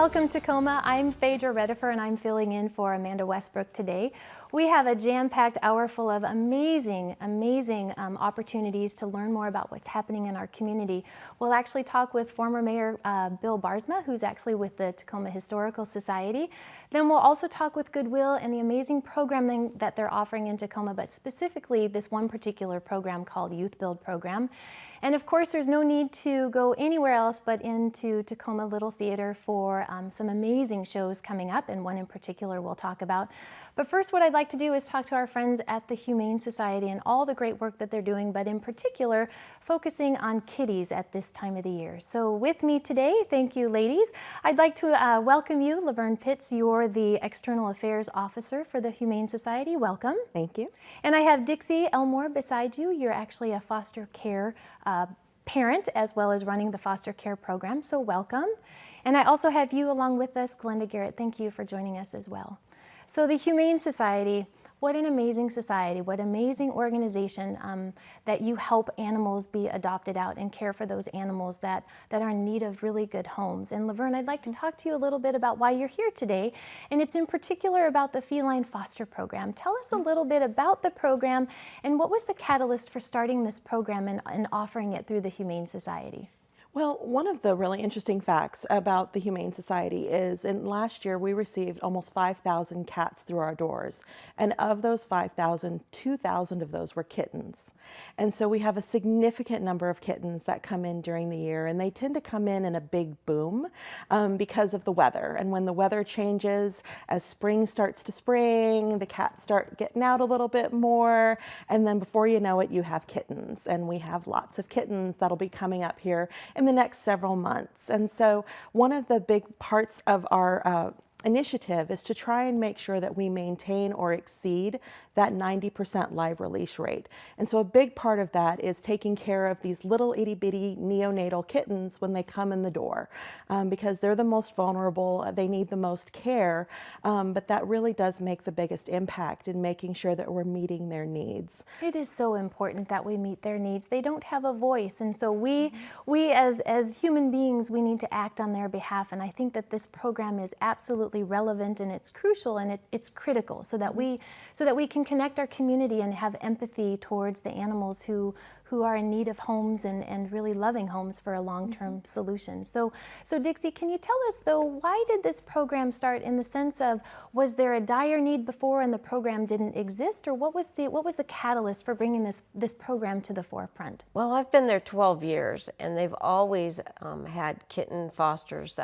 Welcome Tacoma. I'm Phedra Redifer and I'm filling in for Amanda Westbrook today. We have a jam-packed hour full of amazing opportunities to learn more about what's happening in our community. We'll actually talk with former Mayor Bill Barsma, who's actually with the Tacoma Historical Society. Then we'll also talk with Goodwill and the amazing programming that they're offering in Tacoma, but specifically this one particular program called Youth Build Program. And of course, there's no need to go anywhere else but into Tacoma Little Theater for some amazing shows coming up, and one in particular we'll talk about. But first, what I'd like to do is talk to our friends at the Humane Society and all the great work that they're doing, but in particular, focusing on kitties at this time of the year. So with me today, thank you ladies, I'd like to welcome you, Laverne Pitts. You're the External Affairs Officer for the Humane Society. Welcome. Thank you. And I have Dixie Elmore beside you. You're actually a foster care parent as well as running the foster care program, so welcome. And I also have you along with us, Glenda, Garrett. Thank you for joining us as well. So the Humane Society, what an amazing society, what amazing organization that you help animals be adopted out and care for those animals that are in need of really good homes. And Laverne, I'd like to talk to you a little bit about why you're here today, and it's in particular about the Feline Foster Program. Tell us a little bit about the program and what was the catalyst for starting this program and offering it through the Humane Society? Well, one of the really interesting facts about the Humane Society is in last year we received almost 5,000 cats through our doors. And of those 5,000, 2,000 of those were kittens. And so we have a significant number of kittens that come in during the year, and they tend to come in a big boom because of the weather. And when the weather changes, as spring starts to spring, the cats start getting out a little bit more. And then before you know it, you have kittens. And we have lots of kittens that'll be coming up here in the next several months. And so one of the big parts of our initiative is to try and make sure that we maintain or exceed that 90% live release rate. And so a big part of that is taking care of these little itty bitty neonatal kittens when they come in the door, because they're the most vulnerable, they need the most care, but that really does make the biggest impact in making sure that we're meeting their needs. It is so important that we meet their needs. They don't have a voice, and so we as human beings, we need to act on their behalf, and I think that this program is absolutely relevant, and it's crucial, and it's critical so that we can connect our community and have empathy towards the animals who are in need of homes and really loving homes for a long-term solution. So Dixie, can you tell us though, why did this program start, in the sense of, was there a dire need before and the program didn't exist, or what was the catalyst for bringing this program to the forefront? Well, I've been there 12 years, and they've always had kitten fosters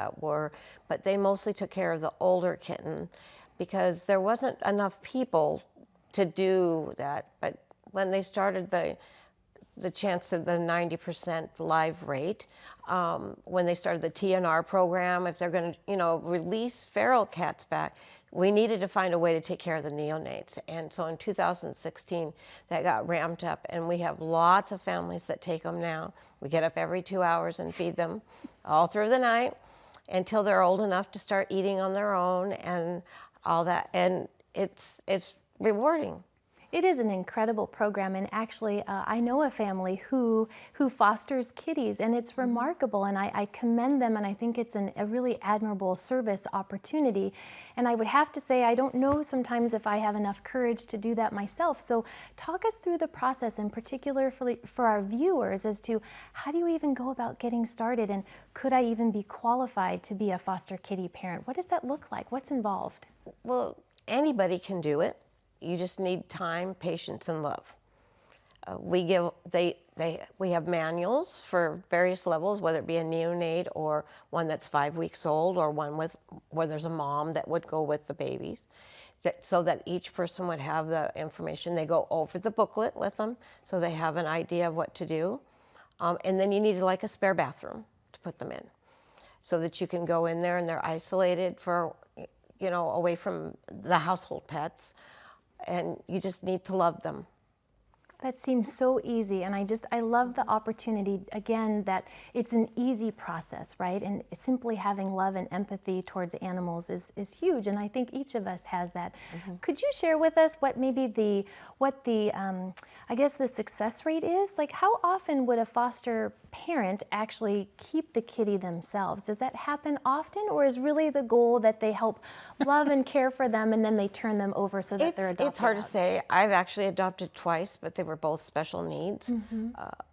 but they mostly took care of the older kitten because there wasn't enough people to do that. But when they started the chance of the 90% live rate, when they started the TNR program, if they're going to, release feral cats back, we needed to find a way to take care of the neonates. And so in 2016, that got ramped up, and we have lots of families that take them now. We get up every 2 hours and feed them all through the night until they're old enough to start eating on their own and all that. And it's rewarding. It is an incredible program, and actually I know a family who fosters kitties, and it's remarkable, and I commend them, and I think it's a really admirable service opportunity. And I would have to say, I don't know sometimes if I have enough courage to do that myself. So talk us through the process, in particular for our viewers, as to how do you even go about getting started, and could I even be qualified to be a foster kitty parent? What does that look like? What's involved? Well, anybody can do it. You just need time, patience, and love. We have manuals for various levels, whether it be a neonate or one that's 5 weeks old, or one where there's a mom that would go with the babies, so that each person would have the information. They go over the booklet with them, so they have an idea of what to do. And then you need like a spare bathroom to put them in, so that you can go in there and they're isolated for, away from the household pets. And you just need to love them. That seems so easy, and I love the opportunity, again, that it's an easy process, right? And simply having love and empathy towards animals is huge, and I think each of us has that. Could you share with us what maybe I guess the success rate is? Like, how often would a foster parent actually keep the kitty themselves? Does that happen often, or is really the goal that they help love and care for them and then they turn them over so that they're adopted It's hard out? to say. I've actually adopted twice, but they were both special needs.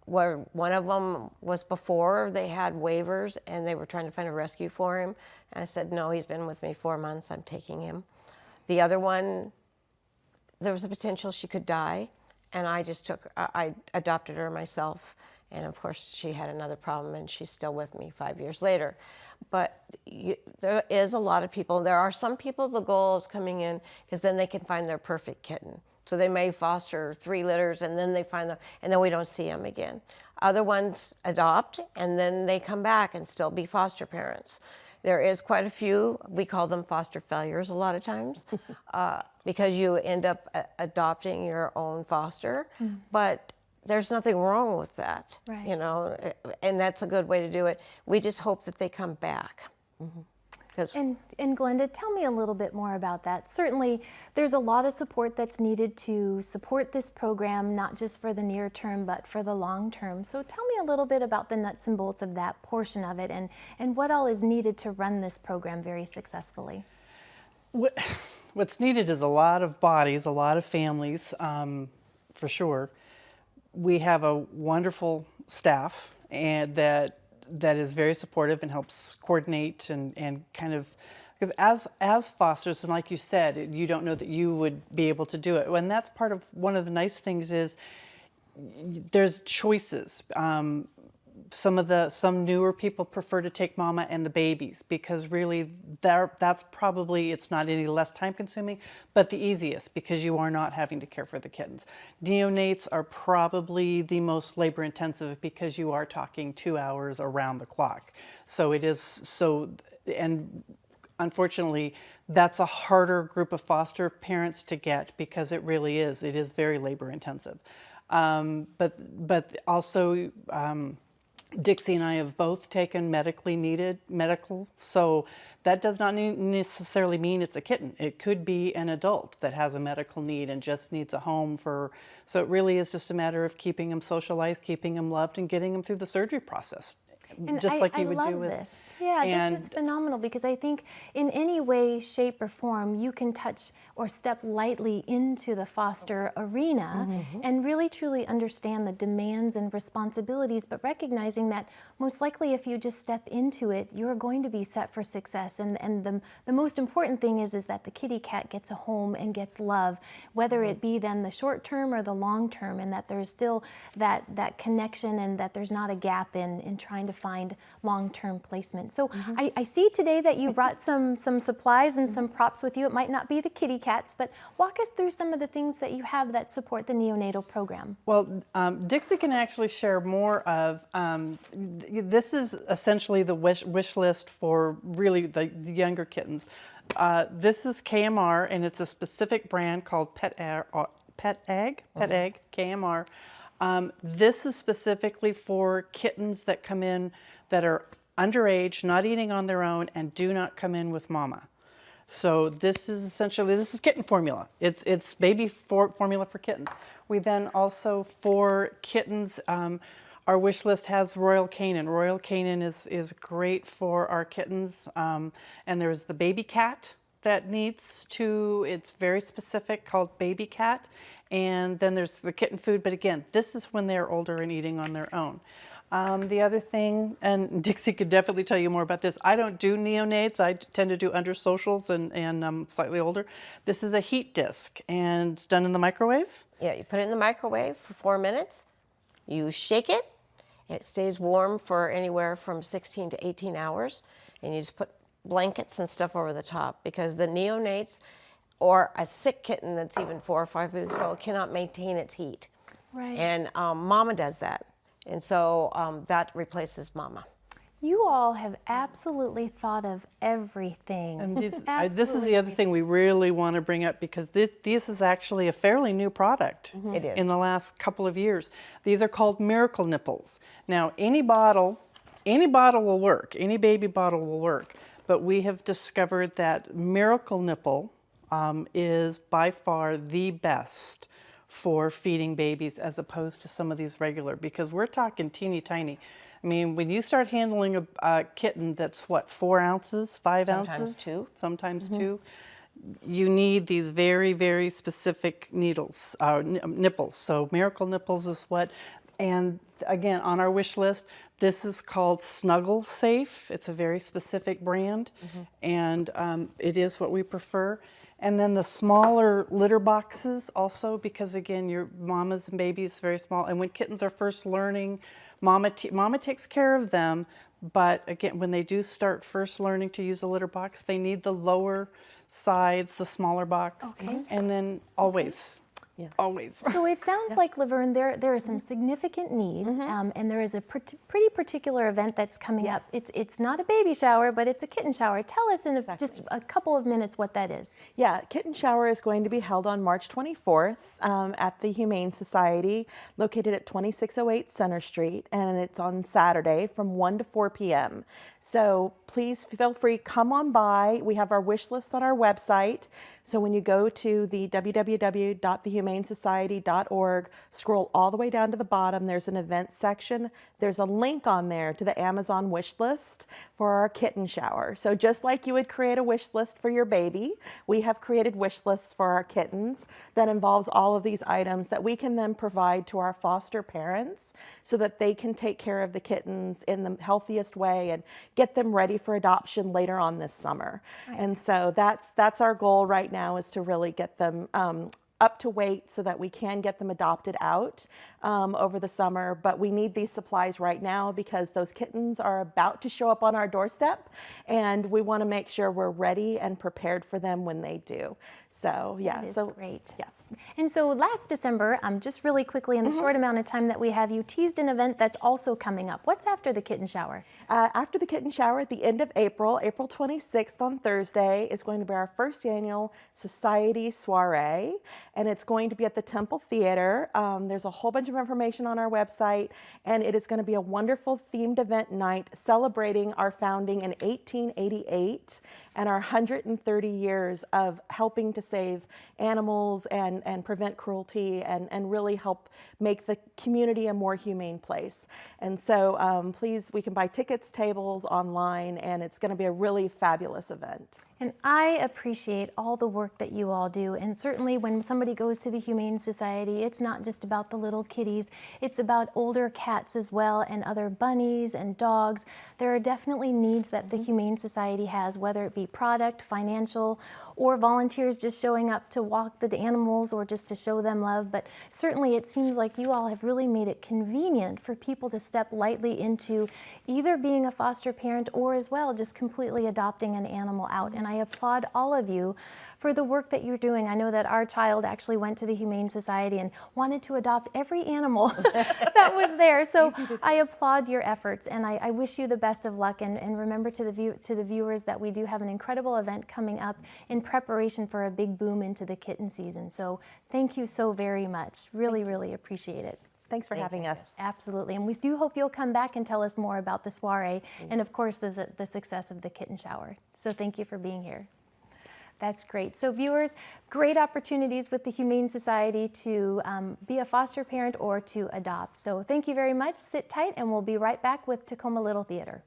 Where one of them was before they had waivers and they were trying to find a rescue for him. And I said, no, he's been with me 4 months, I'm taking him. The other one, there was a potential she could die, and I adopted her myself. And of course, she had another problem, and she's still with me 5 years later. But there is a lot of people. There are some people, the goal is coming in because then they can find their perfect kitten. So they may foster 3 litters, and then they find them, and then we don't see them again. Other ones adopt, and then they come back and still be foster parents. There is quite a few, we call them foster failures a lot of times, because you end up adopting your own foster, but there's nothing wrong with that, Right. you know, and that's a good way to do it. We just hope that they come back. And Glenda, tell me a little bit more about that. Certainly, there's a lot of support that's needed to support this program, not just for the near term, but for the long term. So tell me a little bit about the nuts and bolts of that portion of it, and what all is needed to run this program very successfully. What's needed is a lot of bodies, a lot of families, for sure. We have a wonderful staff and that is very supportive and helps coordinate and kind of, because as fosters, and like you said, you don't know that you would be able to do it. And that's part of one of the nice things is there's choices. Some newer people prefer to take mama and the babies because really that's probably, it's not any less time consuming, but the easiest because you are not having to care for the kittens. Neonates are probably the most labor intensive because you are talking 2 hours around the clock. So it is so, and unfortunately, that's a harder group of foster parents to get because it really is. It is very labor intensive. But also, Dixie and I have both taken medical, so that does not necessarily mean it's a kitten. It could be an adult that has a medical need and just needs a home so it really is just a matter of keeping them socialized, keeping them loved, and getting them through the surgery process. And just like you would love do with this. Yeah, this is phenomenal because I think in any way, shape, or form, you can touch or step lightly into the foster arena and really truly understand the demands and responsibilities, but recognizing that most likely if you just step into it, you're going to be set for success. And the most important thing is that the kitty cat gets a home and gets love, whether it be then the short term or the long term, and that there's still that connection and that there's not a gap in trying to find long-term placement. So I see today that you brought some supplies and some props with you. It might not be the kitty cats, but walk us through some of the things that you have that support the neonatal program. Well, Dixie can actually share more of, this is essentially the wish list for really the younger kittens. This is KMR, and it's a specific brand called Pet Egg, KMR. This is specifically for kittens that come in that are underage, not eating on their own, and do not come in with mama. So this is essentially, this is kitten formula. It's baby formula for kittens. We then also, for kittens, our wish list has Royal Canin. Royal Canin is great for our kittens. And there's the baby cat that needs to, it's very specific, called baby cat. And then there's the kitten food, but again, this is when they're older and eating on their own. The other thing, and Dixie could definitely tell you more about this, I don't do neonates. I tend to do under socials and slightly older. This is a heat disc, and it's done in the microwave. Yeah, you put it in the microwave for 4 minutes. You shake it. It stays warm for anywhere from 16 to 18 hours. And you just put blankets and stuff over the top because the neonates or a sick kitten that's even 4 or 5 weeks old cannot maintain its heat. Right. And mama does that. And so that replaces mama. You all have absolutely thought of everything. And this is Absolutely the other thing we really want to bring up, because this is actually a fairly new product. It is. In the last couple of years. These are called Miracle Nipples. Now, any bottle will work, any baby bottle will work, but we have discovered that Miracle Nipple is by far the best for feeding babies as opposed to some of these regular, because we're talking teeny tiny. I mean, when you start handling a kitten that's what, 4 ounces, 5 Sometimes ounces? 2. Sometimes 2. You need these very, very specific nipples. So Miracle Nipples is what, and again, on our wish list, this is called Snuggle Safe. It's a very specific brand, and it is what we prefer. And then the smaller litter boxes also, because again, your mamas and babies very small, and when kittens are first learning, mama takes care of them, but again, when they do start first learning to use a litter box, they need the lower sides, the smaller box, and then always. Always. So it sounds like, Laverne, there are some significant needs, and there is a pretty particular event that's coming up. It's not a baby shower, but it's a kitten shower. Tell us in just a couple of minutes what that is. Yeah, Kitten Shower is going to be held on March 24th at the Humane Society, located at 2608 Center Street, and it's on Saturday from 1 to 4 p.m. So please feel free, come on by. We have our wish list on our website. So when you go to the www.thehumanesociety.org, scroll all the way down to the bottom, there's an event section. There's a link on there to the Amazon wish list for our kitten shower. So just like you would create a wish list for your baby, we have created wish lists for our kittens that involves all of these items that we can then provide to our foster parents so that they can take care of the kittens in the healthiest way and get them ready for adoption later on this summer. And so that's our goal right now, is to really get them up to weight so that we can get them adopted out over the summer. But we need these supplies right now because those kittens are about to show up on our doorstep, and we want to make sure we're ready and prepared for them when they do. So yeah, That is so great. Yes. And so last December, just really quickly in the short amount of time that we have, you teased an event that's also coming up. What's after the kitten shower? After the kitten shower at the end of April, April 26th on Thursday, is going to be our first annual Society Soiree, and it's going to be at the Temple Theater. There's a whole bunch of information on our website, and it is going to be a wonderful themed event night celebrating our founding in 1888 and our 130 years of helping to save animals and prevent cruelty and really help make the community a more humane place. And so please, we can buy tickets, tables online, and it's going to be a really fabulous event. And I appreciate all the work that you all do. And certainly when somebody goes to the Humane Society, it's not just about the little kitties, it's about older cats as well, and other bunnies and dogs. There are definitely needs that the Humane Society has, whether it be product, financial, or volunteers just showing up to walk the animals or just to show them love. But certainly it seems like you all have really made it convenient for people to step lightly into either being a foster parent or as well just completely adopting an animal out. And I applaud all of you for the work that you're doing. I know that our child actually went to the Humane Society and wanted to adopt every animal that was there. So I applaud your efforts, and I wish you the best of luck. And remember to the viewers that we do have an incredible event coming up in preparation for a big boom into the kitten season. So thank you so very much. Really, really appreciate it. Thanks for having us. Absolutely. And we do hope you'll come back and tell us more about the soiree and, of course, the success of the kitten shower. So thank you for being here. That's great. So viewers, great opportunities with the Humane Society to be a foster parent or to adopt. So thank you very much. Sit tight, and we'll be right back with Tacoma Little Theater.